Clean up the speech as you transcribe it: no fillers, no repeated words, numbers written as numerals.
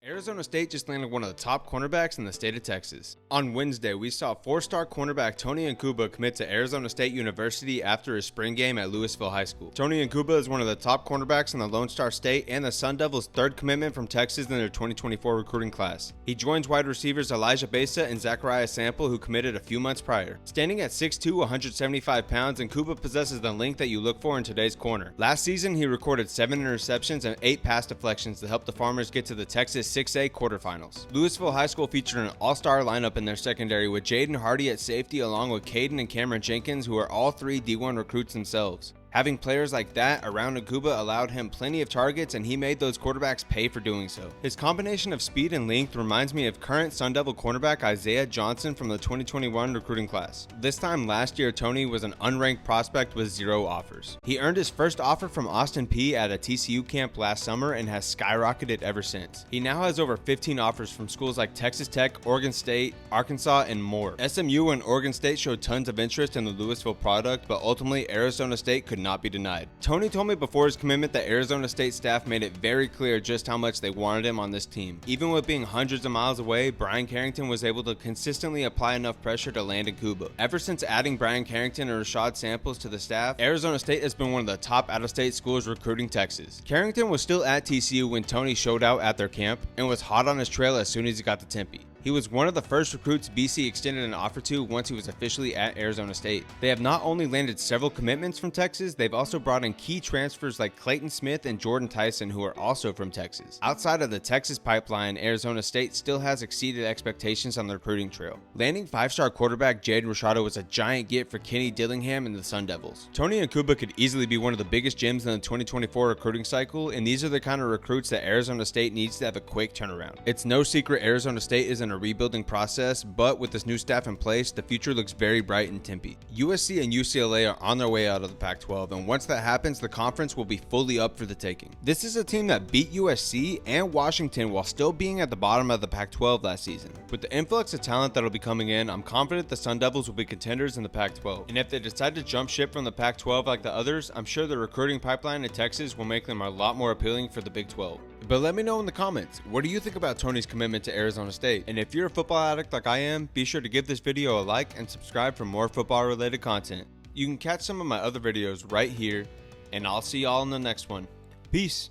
Arizona State just landed one of the top cornerbacks in the state of Texas. On Wednesday, we saw four-star cornerback Tony Nkuba commit to Arizona State University after his spring game at Lewisville High School. Tony Nkuba is one of the top cornerbacks in the Lone Star State and the Sun Devils' third commitment from Texas in their 2024 recruiting class. He joins wide receivers Elijah Besa and Zachariah Sample, who committed a few months prior. Standing at 6'2", 175 pounds, Nkuba possesses the length that you look for in today's corner. Last season, he recorded 7 interceptions and 8 pass deflections to help the Farmers get to the Texas 6A quarterfinals. Lewisville High School featured an all-star lineup in their secondary with Jaden Hardy at safety along with Caden and Cameron Jenkins, who are all three D1 recruits themselves. Having players like that around Nkuba allowed him plenty of targets, and he made those quarterbacks pay for doing so. His combination of speed and length reminds me of current Sun Devil cornerback Isaiah Johnson from the 2021 recruiting class. This time last year, Tony was an unranked prospect with 0 offers. He earned his first offer from Austin Peay at a TCU camp last summer and has skyrocketed ever since. He now has over 15 offers from schools like Texas Tech, Oregon State, Arkansas, and more. SMU and Oregon State showed tons of interest in the Lewisville product, but ultimately Arizona State could not be denied. Tony told me before his commitment that Arizona State staff made it very clear just how much they wanted him on this team. Even with being hundreds of miles away, Brian Carrington was able to consistently apply enough pressure to land Nkuba. Ever since adding Brian Carrington and Rashad Samples to the staff, Arizona State has been one of the top out-of-state schools recruiting Texas. Carrington was still at TCU when Tony showed out at their camp and was hot on his trail as soon as he got to Tempe. He was one of the first recruits BC extended an offer to once he was officially at Arizona State. They have not only landed several commitments from Texas, they've also brought in key transfers like Clayton Smith and Jordan Tyson, who are also from Texas. Outside of the Texas pipeline, Arizona State still has exceeded expectations on the recruiting trail. Landing 5-star quarterback Jaden Rashado was a giant get for Kenny Dillingham and the Sun Devils. Tony Nkuba could easily be one of the biggest gems in the 2024 recruiting cycle, and these are the kind of recruits that Arizona State needs to have a quick turnaround. It's no secret Arizona State is in a rebuilding process, but with this new staff in place, the future looks very bright in Tempe. USC and UCLA are on their way out of the Pac-12, and once that happens, the conference will be fully up for the taking. This is a team that beat USC and Washington while still being at the bottom of the Pac-12 last season. With the influx of talent that'll be coming in, I'm confident the Sun Devils will be contenders in the Pac-12. And if they decide to jump ship from the Pac-12 like the others, I'm sure the recruiting pipeline in Texas will make them a lot more appealing for the Big 12. But let me know in the comments, what do you think about Tony's commitment to Arizona State? And if you're a football addict like I am, be sure to give this video a like and subscribe for more football related content. You can catch some of my other videos right here, and I'll see y'all in the next one. Peace.